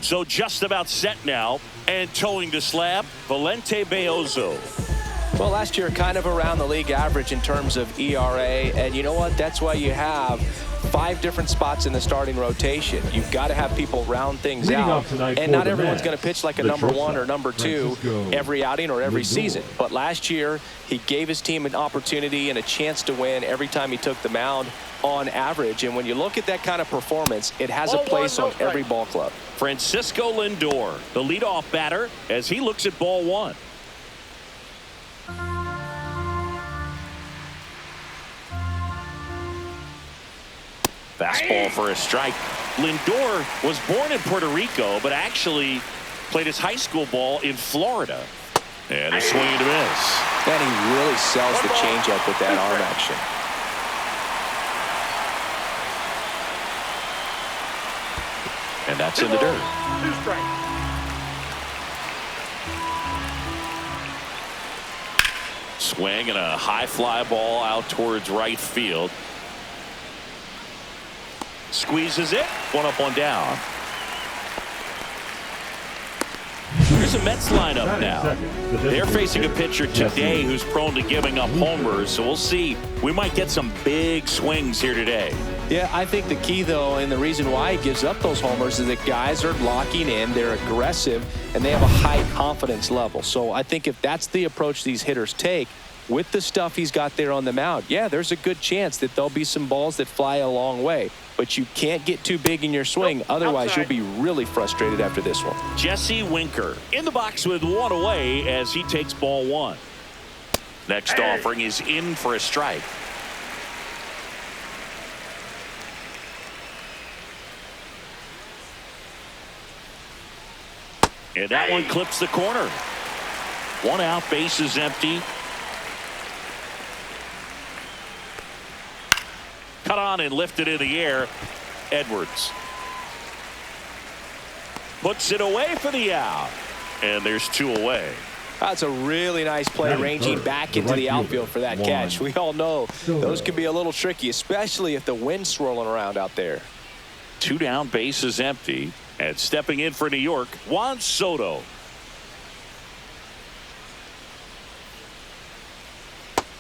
So just about set now, and towing the slab, Valente Beozo. Well, last year kind of around the league average in terms of ERA, and you know what? That's why you have 5 different spots in the starting rotation. You've got to have people round things out, and not everyone's going to pitch like a number 1 or number 2 every outing or every season. But last year, he gave his team an opportunity and a chance to win every time he took the mound on average. And when you look at that kind of performance, it has a place on every ball club. Francisco Lindor, the leadoff batter, as he looks at ball 1. Fastball for a strike. Lindor was born in Puerto Rico, but actually played his high school ball in Florida. And a swing and a miss. And he really sells the changeup with that arm action. And that's in the dirt. 2 strikes. Swing and a high fly ball out towards right field. Squeezes it. 1 up, 1 down. Here's a Mets lineup now. They're facing a pitcher today who's prone to giving up homers, so we'll see. We might get some big swings here today. Yeah, I think the key, though, and the reason why he gives up those homers is that guys are locking in, they're aggressive, and they have a high confidence level. So I think if that's the approach these hitters take, with the stuff he's got there on the mound, yeah, there's a good chance that there'll be some balls that fly a long way. But you can't get too big in your swing. Otherwise, you'll be really frustrated after this one. Jesse Winker in the box with 1 away as he takes ball 1. Next offering is in for a strike. And that one clips the corner. 1 out, base is empty. Cut on and lifted in the air. Edwards puts it away for the out. And there's 2 away. That's a really nice play, ranging back into the outfield for that catch. We all know those can be a little tricky, especially if the wind's swirling around out there. 2 down, base is empty. And stepping in for New York, Juan Soto.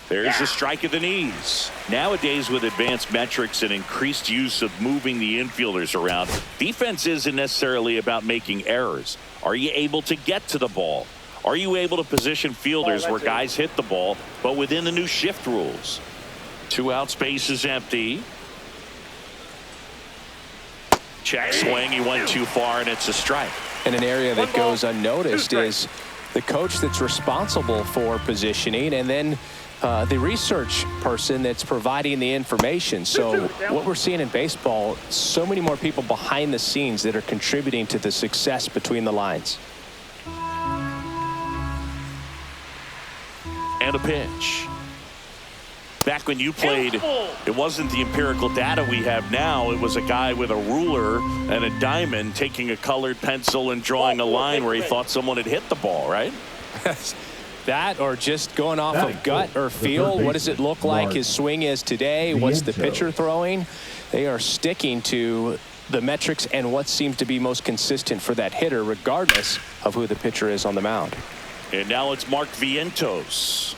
There's a strike at the knees. Nowadays, with advanced metrics and increased use of moving the infielders around, defense isn't necessarily about making errors. Are you able to get to the ball? Are you able to position fielders where guys hit the ball, but within the new shift rules? 2 out, space is empty. Check swing, he went too far, and it's a strike. And an area that goes unnoticed is the coach that's responsible for positioning, and then the research person that's providing the information. So what we're seeing in baseball, so many more people behind the scenes that are contributing to the success between the lines. And a pitch. Back when you played, it wasn't the empirical data we have now. It was a guy with a ruler and a diamond taking a colored pencil and drawing a line where he thought someone had hit the ball, right? That, or just going off of gut or feel. What does it look like his swing is today? What's the pitcher throwing? They are sticking to the metrics and what seems to be most consistent for that hitter, regardless of who the pitcher is on the mound. And now it's Mark Vientos.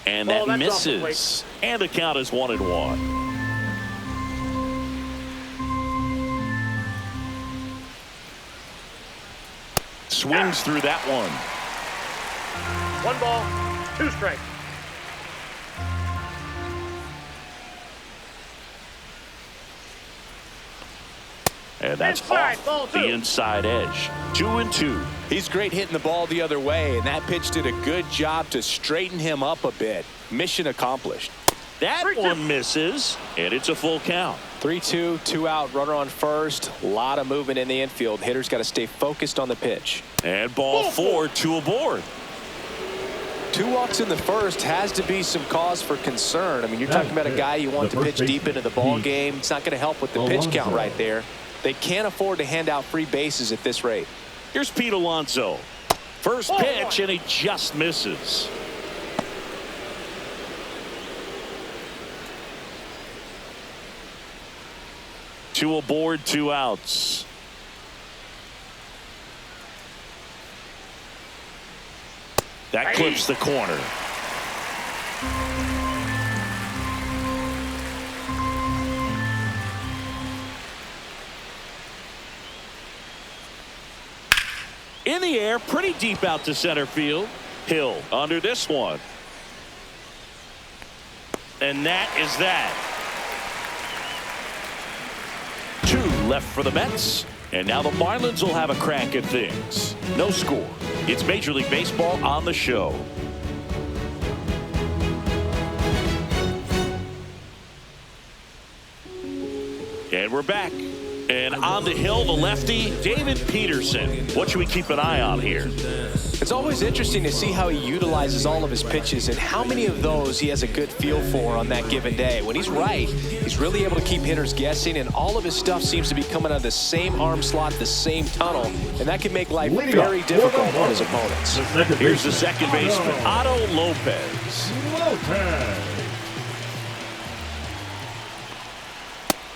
And that misses. And the count is 1-1. Swings through that one. 1 ball, 2 strikes. And that's off the inside edge. 2-2. He's great hitting the ball the other way, and that pitch did a good job to straighten him up a bit. Mission accomplished. That one misses, and it's a full count. 3-2, 2 out, runner on first. A lot of movement in the infield. Hitter's got to stay focused on the pitch. And ball 4, 2 aboard. 2 walks in the first has to be some cause for concern. I mean, you're talking about a guy you want to pitch deep into the ball game. It's not going to help with the pitch count right there. They can't afford to hand out free bases at this rate. Here's Pete Alonso. First pitch, and he just misses. Two aboard, 2 outs. That clips the corner. In the air, pretty deep out to center field. Hill under this one. And that is that. 2 left for the Mets. And now the Marlins will have a crack at things. No score. It's Major League Baseball on the show. And we're back. And on the hill, the lefty, David Peterson. What should we keep an eye on here? It's always interesting to see how he utilizes all of his pitches and how many of those he has a good feel for on that given day. When he's right, he's really able to keep hitters guessing, and all of his stuff seems to be coming out of the same arm slot, the same tunnel, and that can make life very difficult on his opponents. Here's the second baseman, Otto Lopez.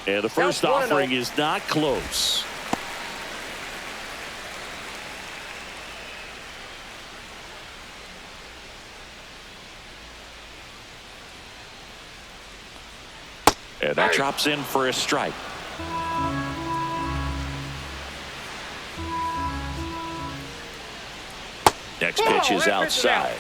And the first offering is not close. And that drops in for a strike. Next pitch is outside.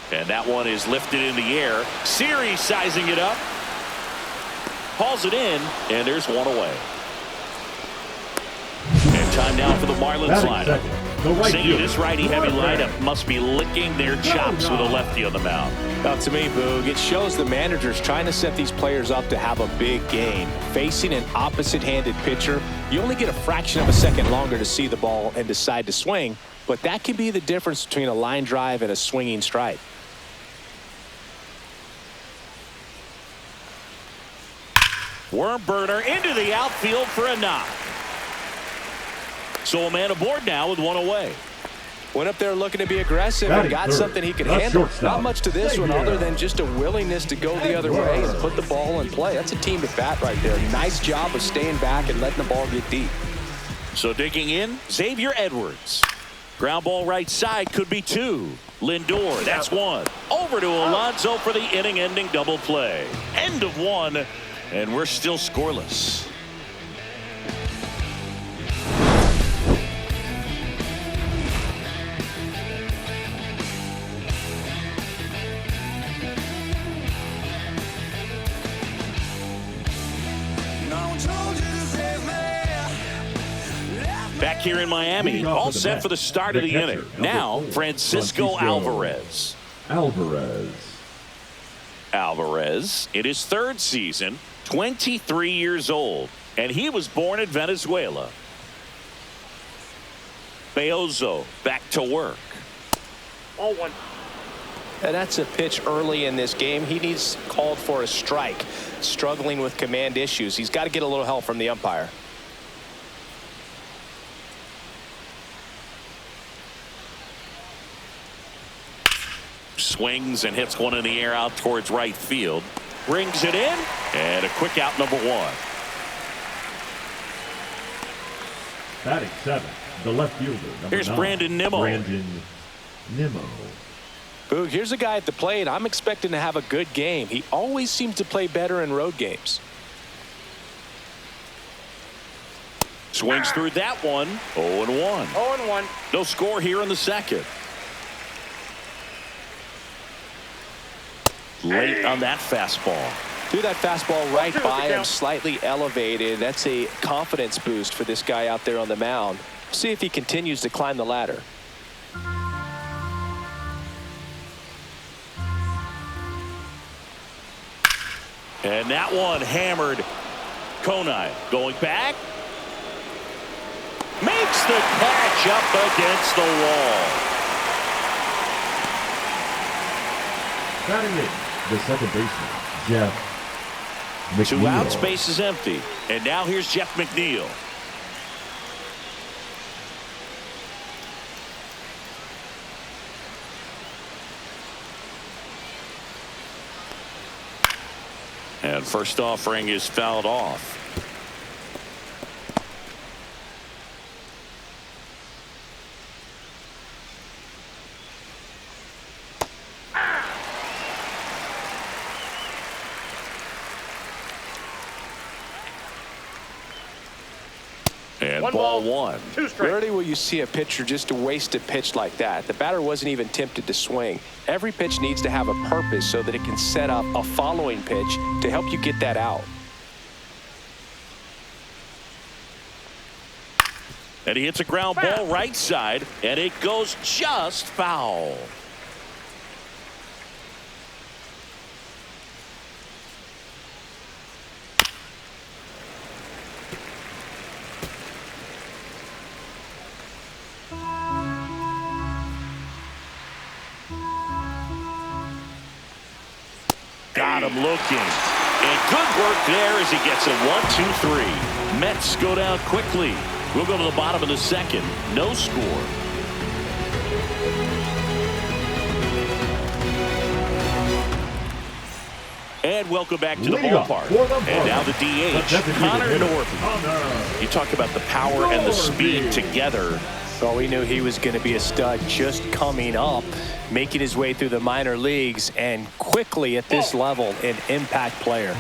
And that one is lifted in the air. Series sizing it up. Hauls it in, and there's one away. And time now for the Marlins lineup. Singing this righty-heavy lineup must be licking their chops with a lefty on the mound. Now, to me, Boog, it shows the manager's trying to set these players up to have a big game. Facing an opposite-handed pitcher, you only get a fraction of a second longer to see the ball and decide to swing, but that can be the difference between a line drive and a swinging strike. Worm burner into the outfield for a knock. So a man aboard now with one away. Went up there looking to be aggressive and got something he could handle. Not much to this one other than just a willingness to go the other way and put the ball in play. That's a team at bat right there. Nice job of staying back and letting the ball get deep. So digging in, Xavier Edwards. Ground ball right side, could be 2. Lindor, that's 1. Over to Alonso for the inning-ending double play. End of 1, and we're still scoreless. Back here in Miami, all set for the start of the inning. Now, Francisco Alvarez. Alvarez, in his 3rd season, 23 years old, and he was born in Venezuela. Beozo back to work. 0-1. And that's a pitch early in this game. He needs called for a strike. Struggling with command issues. He's got to get a little help from the umpire. Swings and hits one in the air out towards right field. Brings it in, and a quick out, number 1. Batting 7, the left fielder. Here's 9, Brandon Nimmo. Boog, here's a guy at the plate. I'm expecting to have a good game. He always seems to play better in road games. Swings through that one. 0-1. 0-1. No score here in the second. Late on that fastball. Threw that fastball right by him, slightly elevated. That's a confidence boost for this guy out there on the mound. See if he continues to climb the ladder. And that one hammered. Konai going back. Makes the catch up against the wall. Batting in, the second baseman, Jeff 2 out, space is empty. And now here's Jeff McNeil. And first offering is fouled off. And ball 1. 2 strikes. Rarely will you see a pitcher just waste a pitch like that. The batter wasn't even tempted to swing. Every pitch needs to have a purpose so that it can set up a following pitch to help you get that out. And he hits a ground ball right side, and it goes just foul. Got him looking. And good work there as he gets a 1-2-3. Mets go down quickly. We'll go to the bottom of the second. No score. And welcome back to the ballpark. And now the DH, Connor Norton. You talk about the power and the speed together. Well, we knew he was going to be a stud just coming up, making his way through the minor leagues, and quickly at this level, an impact player.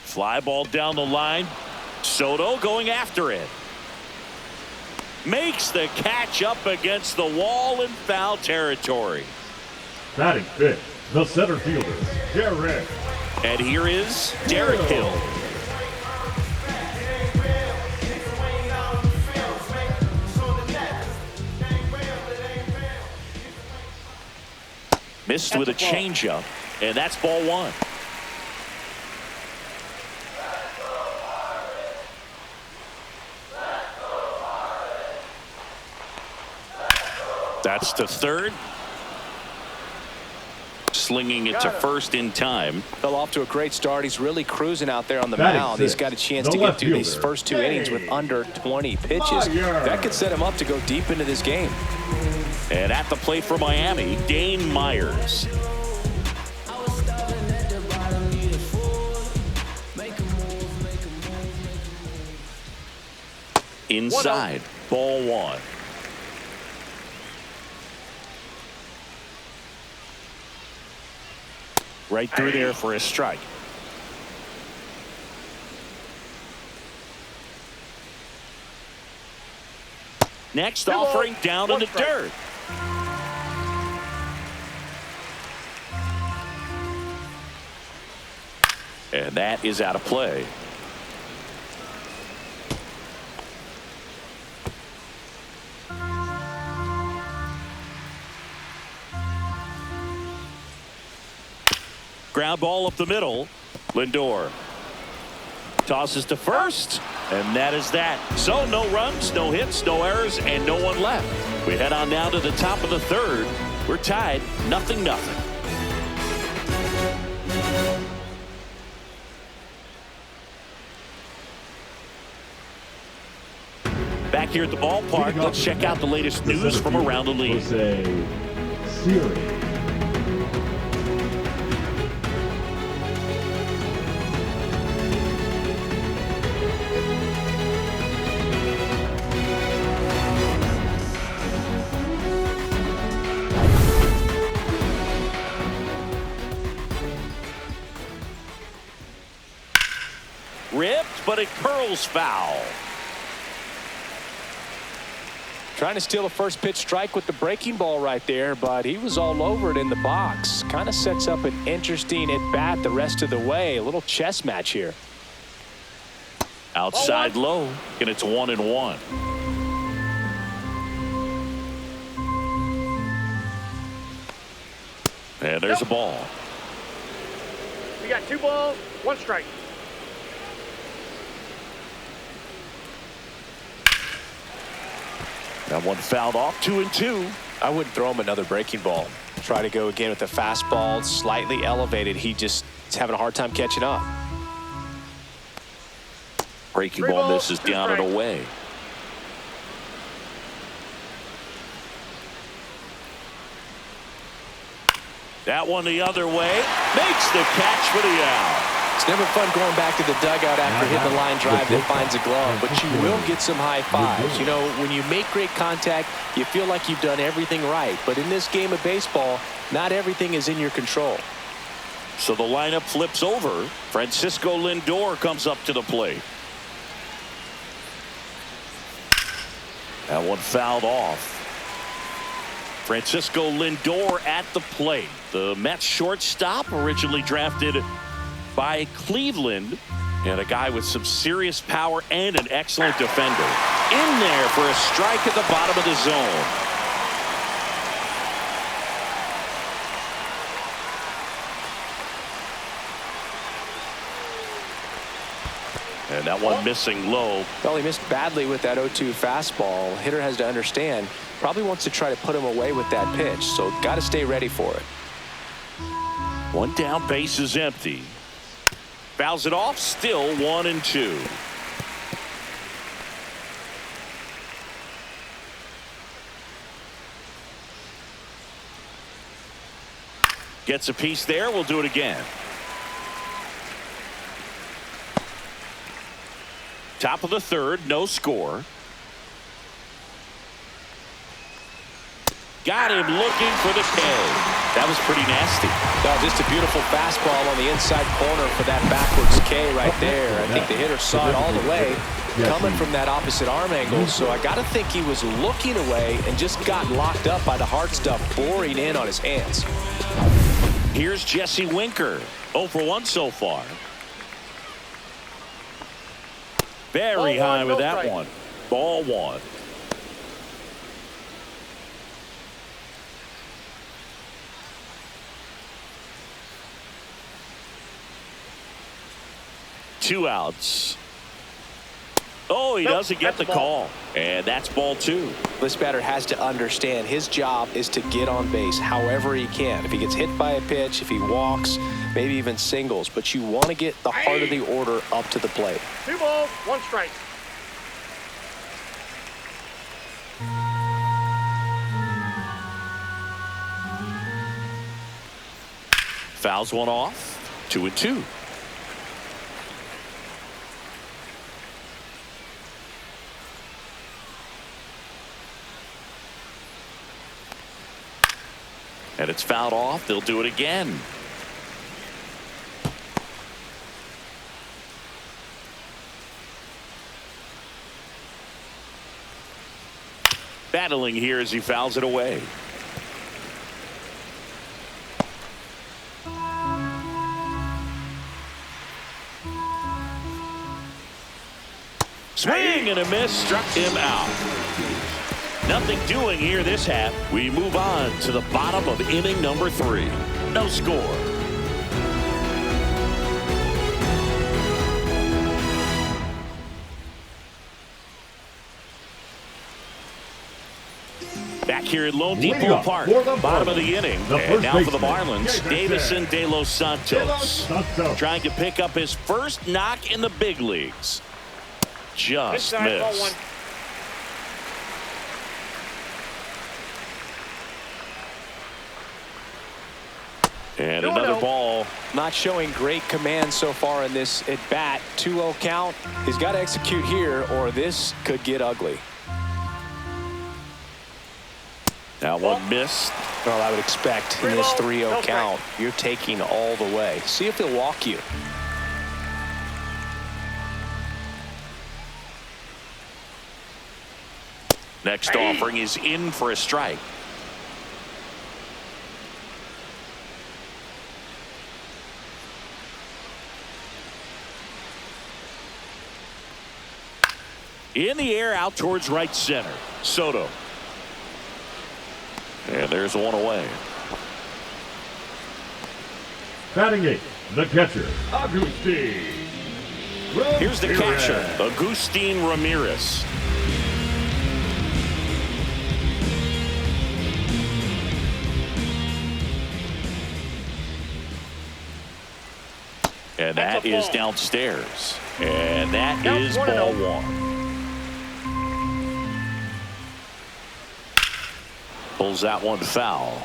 Fly ball down the line. Soto going after it. Makes the catch up against the wall in foul territory. Batting fifth, the center fielder, Derek. And here is Derek Hill. Missed with a changeup, and that's ball 1. That's to third. Slinging it to first in time. Fell off to a great start. He's really cruising out there on the mound. He's got a chance to get through these first 2 innings with under 20 pitches. That could set him up to go deep into this game. And at the plate for Miami, Dane Myers. Inside, ball 1. Right through there for a strike. Next offering down in the dirt. And that is out of play. Ground ball up the middle. Lindor tosses to first, and that is that. So no runs, no hits, no errors, and no one left. We head on now to the top of the third. We're tied 0-0. Back here at the ballpark, let's check out the latest news from around the league. Ripped, but it curls foul. Trying to steal a first pitch strike with the breaking ball right there, but he was all over it in the box. Kind of sets up an interesting at bat the rest of the way. A little chess match here. Outside low, and it's 1-1. And there's a ball. We got 2 balls, 1 strike. That one fouled off, 2-2. I wouldn't throw him another breaking ball. Try to go again with the fastball, slightly elevated. He just is having a hard time catching up. Breaking ball misses down and away. That one the other way. Makes the catch for the out. It's never fun going back to the dugout after hitting the line drive that finds a glove, but you will get some high fives. You know, when you make great contact, you feel like you've done everything right. But in this game of baseball, not everything is in your control. So the lineup flips over. Francisco Lindor comes up to the plate. That one fouled off. Francisco Lindor at the plate. The Mets shortstop, originally drafted by Cleveland, and a guy with some serious power and an excellent defender. In there for a strike at the bottom of the zone. And that one missing low. Well, he missed badly with that 0-2 fastball. Hitter has to understand, probably wants to try to put him away with that pitch, so got to stay ready for it. One down, base is empty. Fouls it off, still 1-2. Gets a piece there. We'll do it again. Top of the third, no score. Got him looking for the K. That was pretty nasty. No, just a beautiful fastball on the inside corner for that backwards K right there. I think the hitter saw it all the way coming from that opposite arm angle. So I got to think he was looking away and just got locked up by the hard stuff boring in on his hands. Here's Jesse Winker. 0 for 1 so far. Very high with that one. Ball one. Two outs. Oh, he doesn't get the call. And that's ball two. This batter has to understand his job is to get on base however he can. If he gets hit by a pitch, if he walks, maybe even singles. But you want to get the heart of the order up to the plate. 2 balls, 1 strike. Fouls one off. 2-2. And it's fouled off. They'll do it again. Battling here as he fouls it away. Swing and a miss, struck him out. Nothing doing here this half. We move on to the bottom of inning number 3. No score. Back here at Lone Depot Park, bottom of the inning. And now for the Marlins, Davison De Los Santos. Trying to pick up his first knock in the big leagues. Just missed. And another ball. Not showing great command so far in this at bat. 2-0 count. He's got to execute here or this could get ugly. That one missed. Well, I would expect in this 3-0 count, you're taking all the way. See if he'll walk you. Next offering is in for a strike. In the air, out towards right center. Soto. And there's one away. Batting 8, the catcher, Agustin. Here's the catcher, Agustin Ramirez. And that is downstairs. And that is ball 1. Pulls that one foul.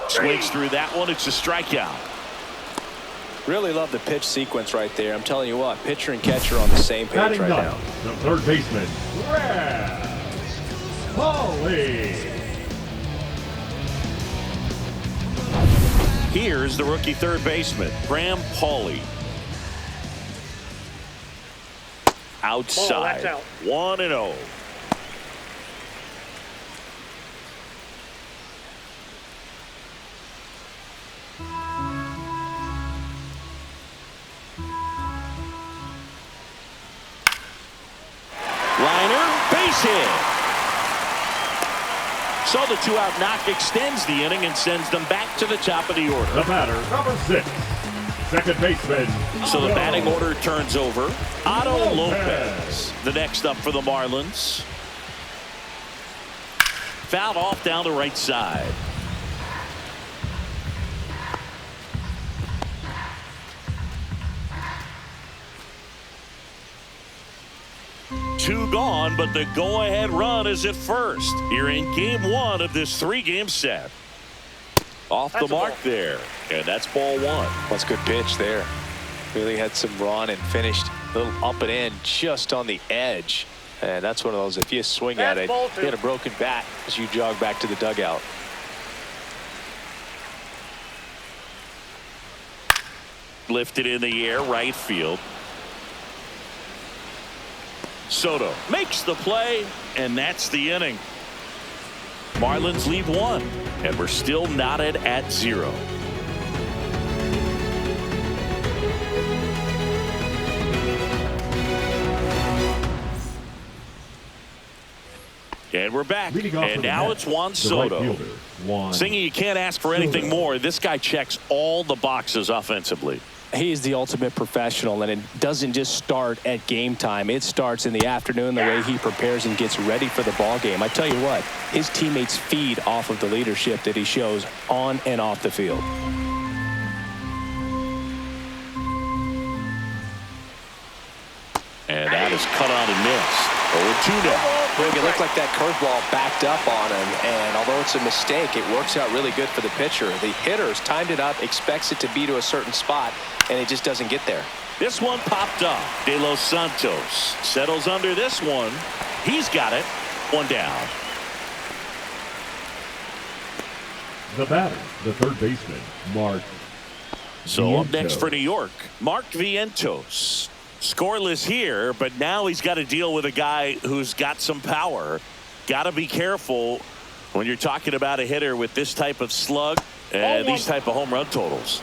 Swings through that one. It's a strikeout. Really love the pitch sequence right there. I'm telling you what, pitcher and catcher on the same page right now. The third baseman, Paulie. Here's the rookie third baseman, Graham Paulie. Outside, 1-0. So the 2-out knock extends the inning and sends them back to the top of the order. The batter, number 6, second baseman. So the batting order turns over. Otto Lopez, the next up for the Marlins. Fouled off down the right side. Two gone, but the go-ahead run is at first here in game 1 of this 3-game set. Off the mark there, and that's ball 1. That's a good pitch there. Really had some run and finished a little up and in just on the edge. And that's one of those, if you swing at it, you hit a broken bat as you jog back to the dugout. Lifted in the air, right field. Soto makes the play, and that's the inning. Marlins lead 1, and we're still knotted at 0. And we're back, and now it's Juan Soto. Singing, you can't ask for anything more. This guy checks all the boxes offensively. He's the ultimate professional, and it doesn't just start at game time. It starts in the afternoon, the way he prepares and gets ready for the ball game. I tell you what, his teammates feed off of the leadership that he shows on and off the field. And that is cut on and missed. 0-2 now. It looked like that curveball backed up on him, and although it's a mistake, it works out really good for the pitcher. The hitter's timed it up, expects it to be to a certain spot, and it just doesn't get there. This one popped up. De Los Santos settles under this one. He's got it. 1 down. The batter, the third baseman, Mark. So up next for New York, Mark Vientos. Scoreless here, but now he's got to deal with a guy who's got some power. Got to be careful when you're talking about a hitter with this type of slug and these type of home run totals.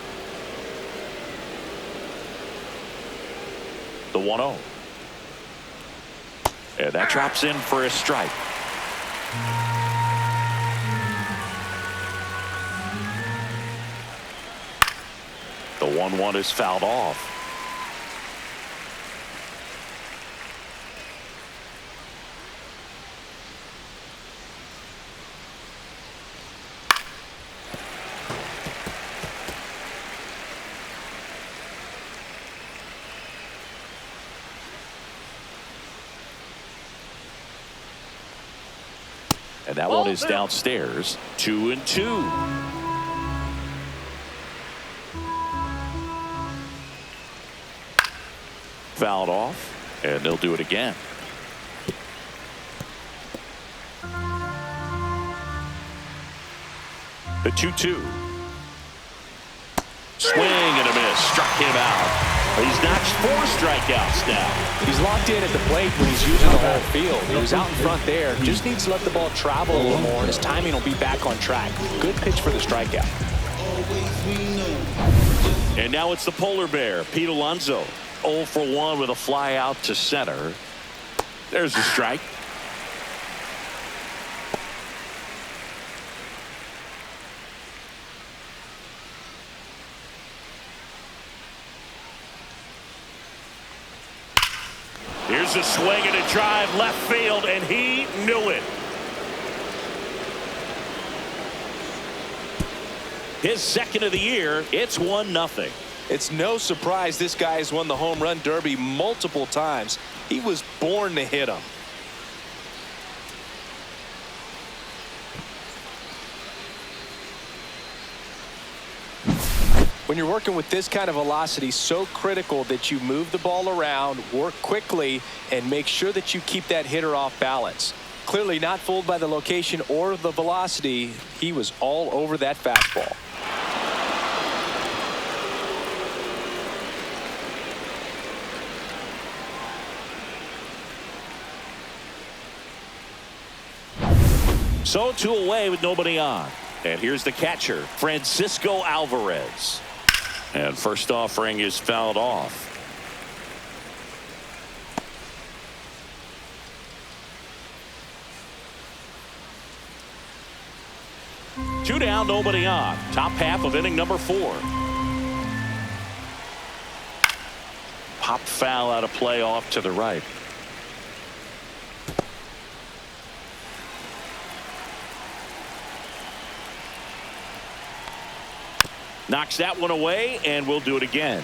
The 1-0. And that drops in for a strike. The 1-1 is fouled off. And that one is downstairs. 2-2. Fouled off, and they'll do it again. The 2-2. Swing and a miss. Struck him out. He's notched 4 strikeouts now. He's locked in at the plate when he's using the whole field. He was out in front there. Just needs to let the ball travel a little more, and his timing will be back on track. Good pitch for the strikeout. And now it's the polar bear, Pete Alonso. 0 for 1 with a fly out to center. There's the strike. Here's a swing and a drive left field, and he knew it. His second of the year. It's 1-0. It's no surprise this guy has won the home run derby multiple times. He was born to hit them. When you're working with this kind of velocity, so critical that you move the ball around, work quickly, and make sure that you keep that hitter off balance. Clearly not fooled by the location or the velocity. He was all over that fastball. So 2 away with nobody on. And here's the catcher, Francisco Alvarez. And first offering is fouled off. Two down, nobody on. Top half of inning number 4. Popped foul out of play off to the right. Knocks that one away, and we'll do it again.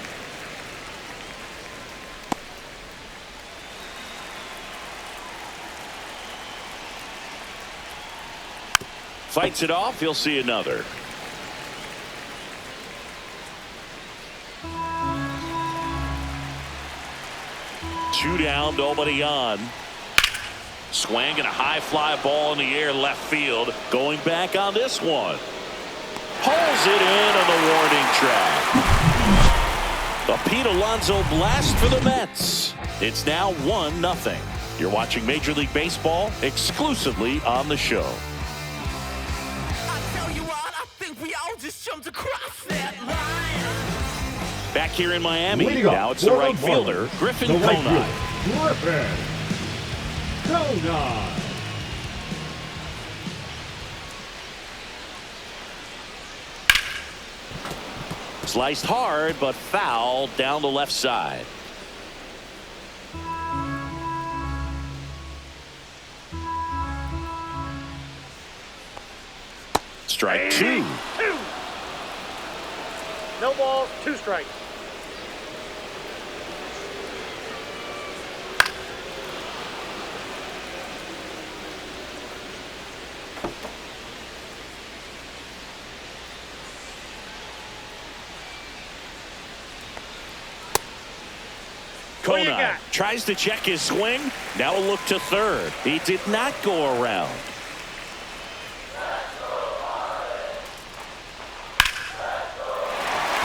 Fights it off. He'll see another. Two down, nobody on. Swing and a high fly ball in the air left field. Going back on this one. Pulls it in on the warning track. A Pete Alonso blast for the Mets. It's now 1-0. You're watching Major League Baseball exclusively on the show. I tell you what, I think we all just jumped across that line. Back here in Miami, now it's the right fielder, Griffin Conine. Griffin Conine. Sliced hard, but foul down the left side. Strike 2. No balls, 2 strikes. Conine tries to check his swing. Now a look to third. He did not go around.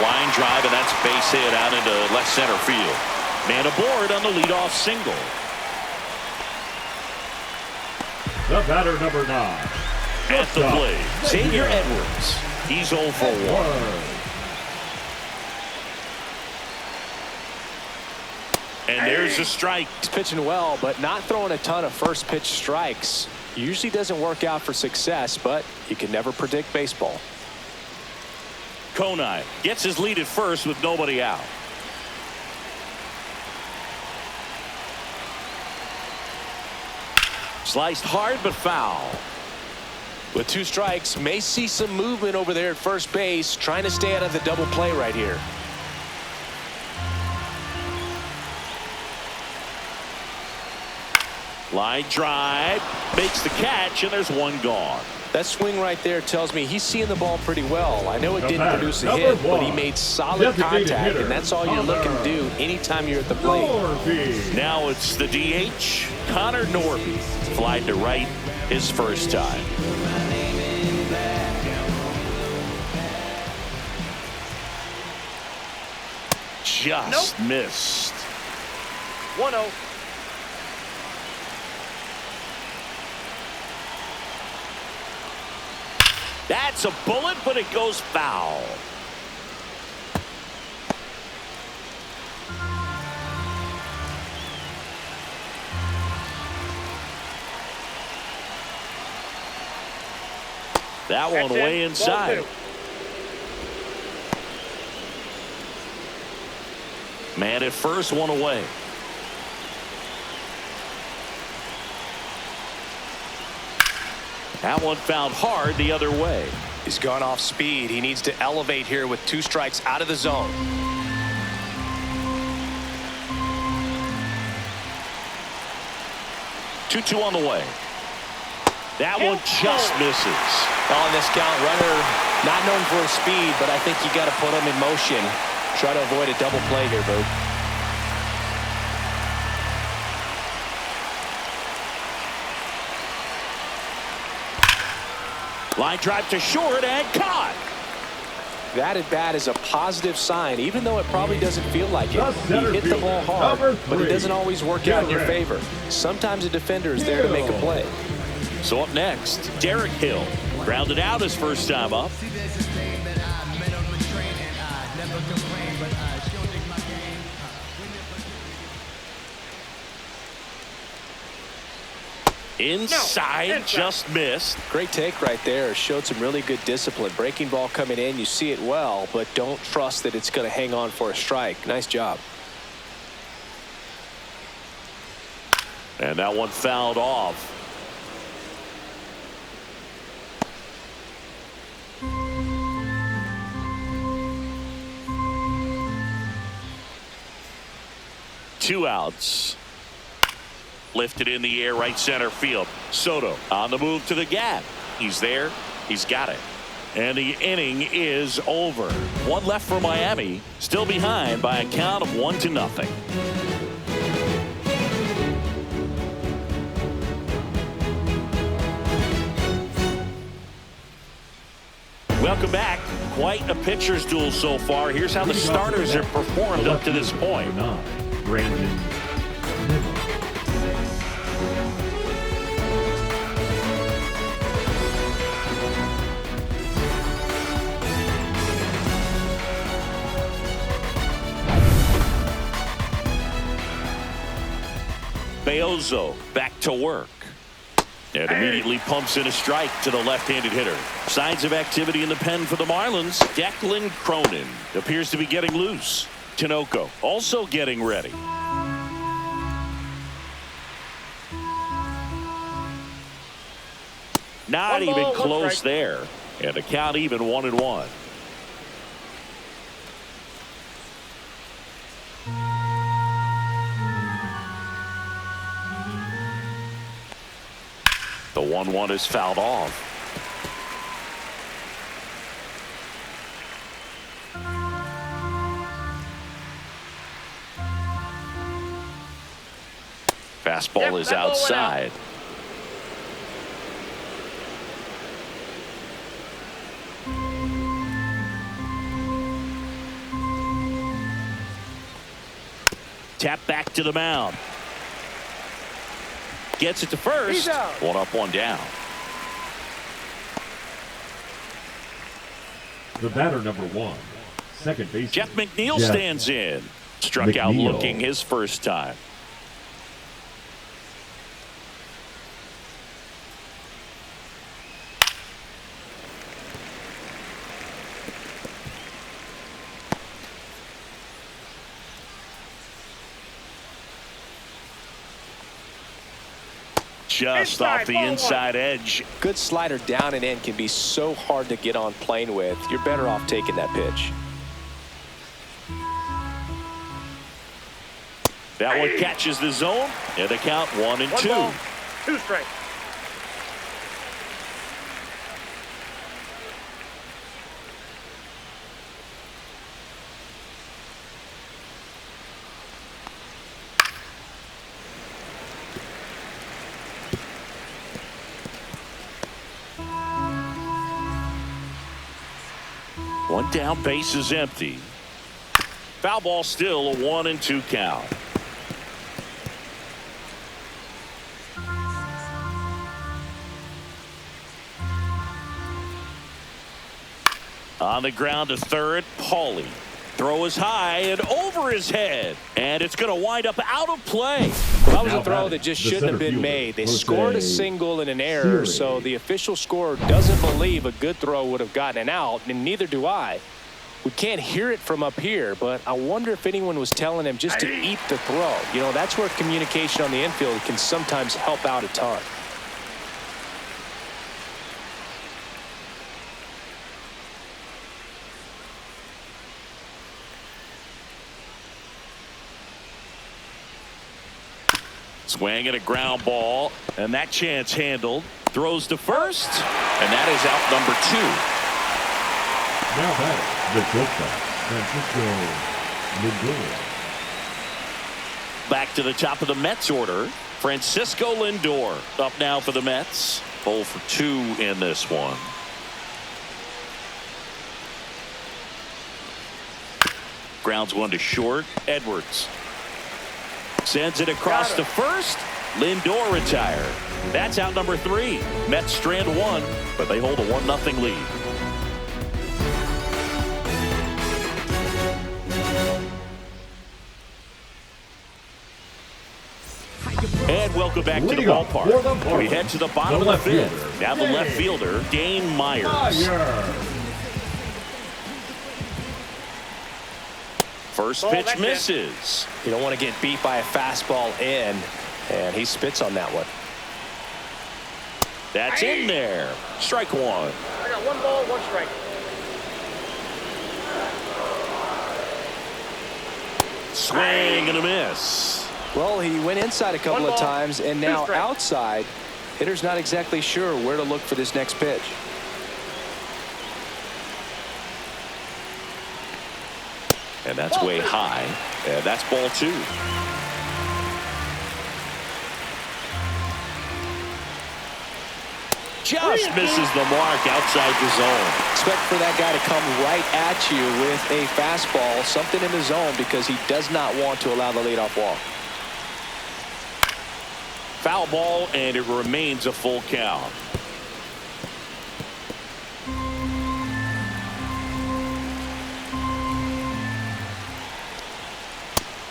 Line drive, and that's a base hit out into left center field. Man aboard on the leadoff single. The batter, number 9. At the plate, Xavier Edwards. He's 0 for 1. And there's a strike. He's pitching well, but not throwing a ton of first pitch strikes. Usually doesn't work out for success, but you can never predict baseball. Conine gets his lead at first with nobody out. Sliced hard but foul. With 2 strikes, may see some movement over there at first base, trying to stay out of the double play right here. Line drive, makes the catch, and there's one gone. That swing right there tells me he's seeing the ball pretty well. I know it didn't produce a hit, but he made solid contact, and that's all you're looking to do anytime you're at the plate. Now it's the DH, Connor Norby. Flied to right his first time. Just missed. 1-0. That's a bullet, but it goes foul. That one way inside. Man at first, one away. That one fouled hard the other way. He's gone off speed. He needs to elevate here with 2 strikes out of the zone. 2-2 on the way. That one just misses. On this count, runner not known for his speed, but I think you got to put him in motion. Try to avoid a double play here, Bert. Line drive to short and caught. That at bat is a positive sign, even though it probably doesn't feel like it. He hit the ball hard, but it doesn't always work out in your favor. Sometimes a defender is there to make a play. So up next, Derek Hill. Grounded out his first time up. Inside, just missed. Great take right there. Showed some really good discipline. Breaking ball coming in, you see it well, but don't trust that it's going to hang on for a strike. Nice job. And that one fouled off. Two outs. Lifted in the air, right center field. Soto on the move to the gap. He's there. He's got it. And the inning is over. One left for Miami. Still behind by a count of 1-0. Welcome back. Quite a pitcher's duel so far. Here's how the starters have performed up to this point. Brandon Nimmo. Beozo back to work. And immediately pumps in a strike to the left-handed hitter. Signs of activity in the pen for the Marlins. Declan Cronin appears to be getting loose. Tinoco also getting ready. Not even close there. And the count even 1-1. The 1-1 is fouled off. Fastball is outside. Tap back to the mound. Gets it to first. One up, one down. The batter number 1, second baseman. Jeff McNeil stands in. Struck out looking his first time. Just off the inside edge. Good slider down and in can be so hard to get on plane with. You're better off taking that pitch. That one catches the zone. And the count 1-2. 2 strikes. One down, base is empty. Foul ball, still a 1-2 count. On the ground to third, Paulie. Throw is high and over his head. And it's going to wind up out of play. That was a throw that just shouldn't have been made. They scored a single and an error, so the official scorer doesn't believe a good throw would have gotten an out, and neither do I. We can't hear it from up here, but I wonder if anyone was telling him just to eat the throw. You know, that's where communication on the infield can sometimes help out a ton. Swing and a ground ball, and that chance handled. Throws to first, and that is out number 2. Now batting, the shortstop, Francisco Lindor. Back to the top of the Mets order. Francisco Lindor up now for the Mets. 0 for 2 in this one. Grounds one to short. Edwards sends it across to first. Lindor retired. That's out number 3. Mets strand 1, but they hold a 1-0 lead. And welcome back to the ballpark. We head to the bottom of the 5th. Now the left fielder, Dane Myers. First pitch misses. You don't want to get beat by a fastball in, and he spits on that one. That's in there. Strike 1. I got 1 ball, 1 strike. Swing and a miss. Well, he went inside a couple of times, and now outside. Hitter's not exactly sure where to look for this next pitch. And that's way high. And that's ball 2. Just misses the mark outside the zone. Expect for that guy to come right at you with a fastball, something in the zone, because he does not want to allow the leadoff walk. Foul ball, and it remains a full count.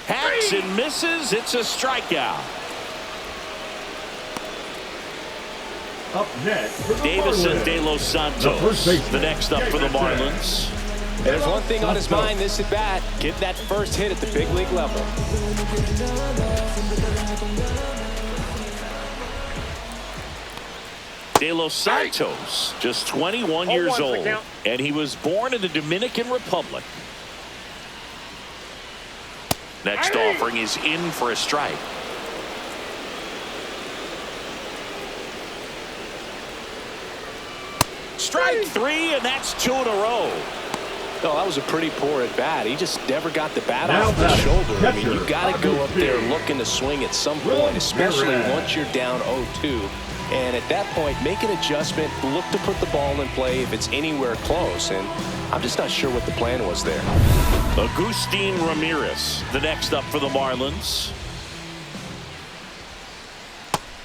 Hacks and misses. It's a strikeout. Up next for the Davison Marlins, De Los Santos, the next up for the Marlins. And there's one thing on his mind this at bat: get that first hit at the big league level. De Los Santos, just 21 years old, and he was born in the Dominican Republic. Next offering is in for a strike. Strike 3, and that's 2 in a row. No, that was a pretty poor at bat. He just never got the bat off the shoulder. I mean, you got to go up there looking to swing at some point, especially once you're down 0-2. And at that point, make an adjustment, look to put the ball in play if it's anywhere close. And I'm just not sure what the plan was there. Agustin Ramirez, the next up for the Marlins.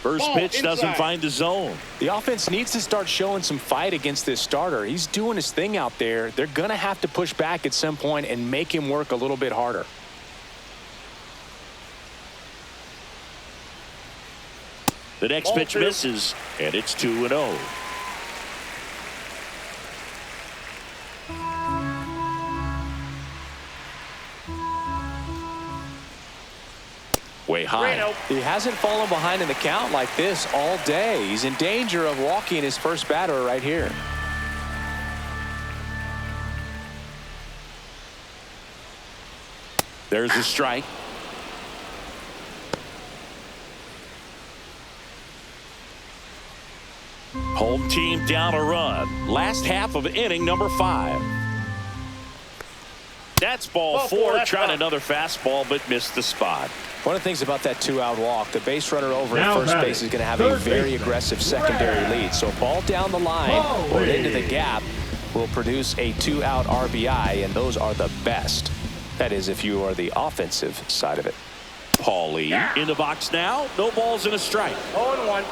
First pitch doesn't find the zone. The offense needs to start showing some fight against this starter. He's doing his thing out there. They're going to have to push back at some point and make him work a little bit harder. The next pitch misses, and it's 2-0. Way high. He hasn't fallen behind in the count like this all day. He's in danger of walking his first batter right here. There's a strike. Home team down a run. Last half of inning number 5. That's ball 4. Trying another fastball, but missed the spot. One of the things about that 2-out walk, the base runner over at first base is going to have a very aggressive secondary lead. So a ball down the line or into the gap will produce a 2-out RBI, and those are the best. That is, if you are the offensive side of it. Paulie in the box now. No balls and a strike. 0-1.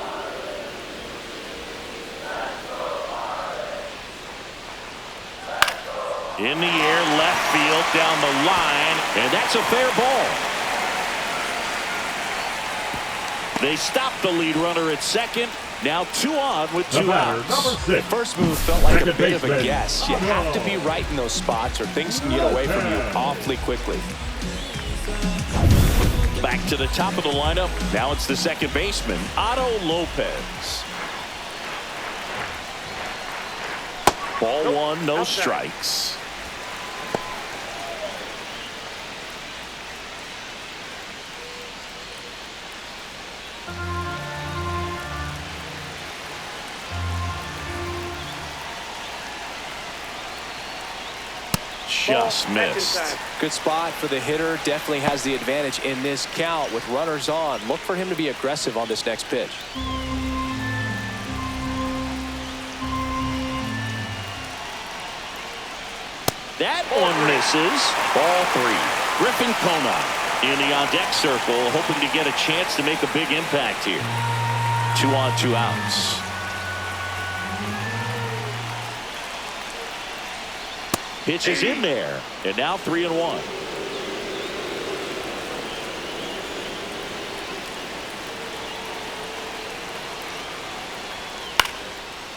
In the air, left field, down the line, and that's a fair ball. They stop the lead runner at second. Now 2 on with 2 outs. The first move felt like a bit of a guess. You have to be right in those spots or things can get away from you awfully quickly. Back to the top of the lineup. Now it's the second baseman, Otto Lopez. Ball 1, no strikes. Just missed. Good spot for the hitter. Definitely has the advantage in this count with runners on. Look for him to be aggressive on this next pitch. That one misses. Ball 3. Griffin Kona in the on-deck circle, hoping to get a chance to make a big impact here. 2 on, 2 outs. Pitch is in there, and now 3-1.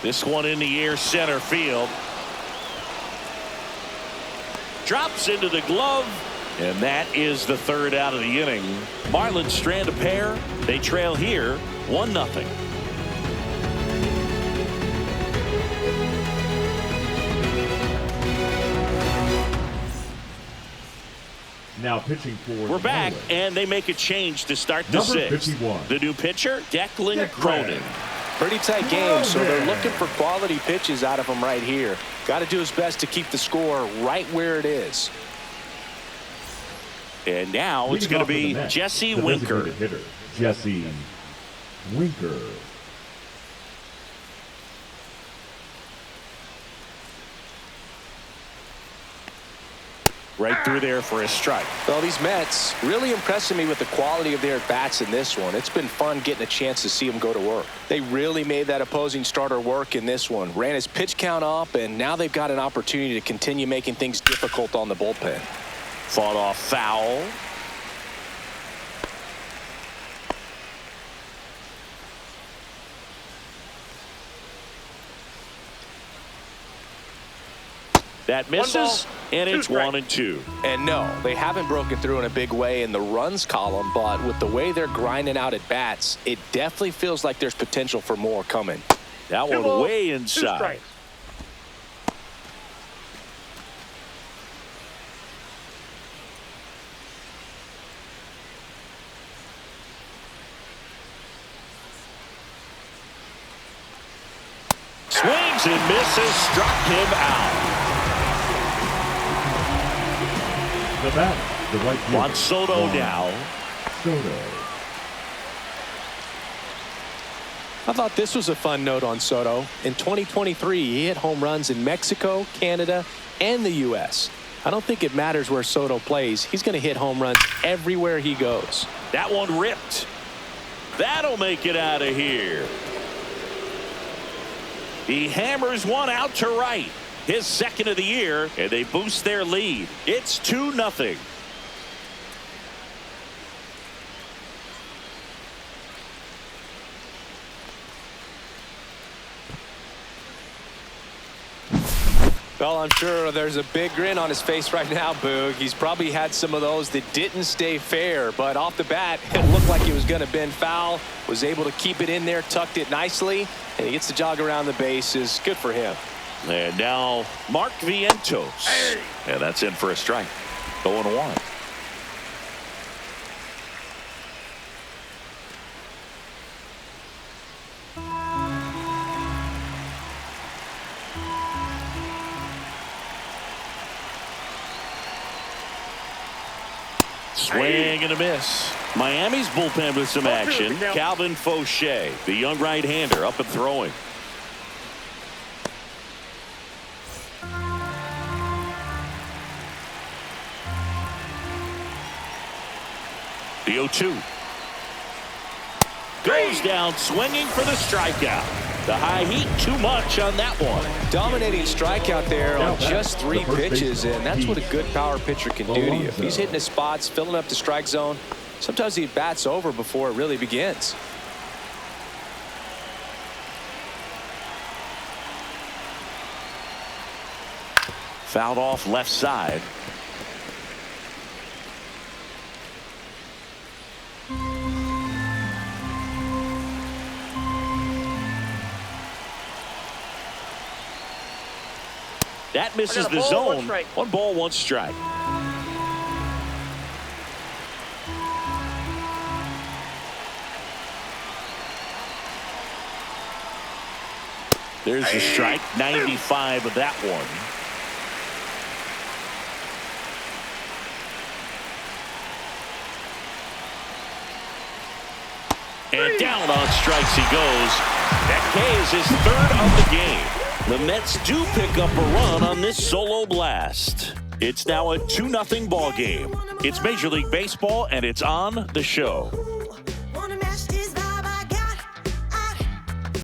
This one in the air, center field. Drops into the glove, and that is the 3rd out of the inning. Marlins strand a pair. They trail here 1-0. Now pitching for We're back, and they make a change to start the 6th. 51. The new pitcher, Declan Cronin. Pretty tight game, so they're looking for quality pitches out of him right here. Got to do his best to keep the score right where it is. And now it's going to be Jesse Winker. Hitter, Jesse Winker. Right through there for a strike. Well, these Mets really impressing me with the quality of their at-bats in this one. It's been fun getting a chance to see them go to work. They really made that opposing starter work in this one. Ran his pitch count up, and now they've got an opportunity to continue making things difficult on the bullpen. Fought off foul. That misses, and it's 1-2. And no, they haven't broken through in a big way in the runs column, but with the way they're grinding out at bats, it definitely feels like there's potential for more coming. That one way inside. Swings and misses, struck him out. The bat, the right fielder. Juan Soto now. Soto. I thought this was a fun note on Soto. In 2023, he hit home runs in Mexico, Canada, and the U.S. I don't think it matters where Soto plays. He's going to hit home runs everywhere he goes. That one ripped. That'll make it out of here. He hammers one out to right. His 2nd of the year, and they boost their lead. It's 2-0. Well, I'm sure there's a big grin on his face right now, Boog. He's probably had some of those that didn't stay fair, but off the bat, it looked like it was going to bend foul. Was able to keep it in there, tucked it nicely, and he gets to jog around the bases. Good for him. And now Mark Vientos. And that's in for a strike. 0-1. Swing and a miss. Miami's bullpen with some action. Calvin Fauché, the young right-hander, up and throwing. The 0-2. Goes down swinging for the strikeout. The high heat, too much on that one. Dominating strikeout there on just 3 pitches, and that's what a good power pitcher can do to you. If he's hitting his spots, filling up the strike zone, sometimes he bats over before it really begins. Fouled off left side. That misses the zone. 1 ball, 1 strike. There's the strike, 95 of that one. And down on strikes he goes. That K is his third of the game. The Mets do pick up a run on this solo blast. It's now a 2-0 ball game. It's Major League Baseball, and it's on the show.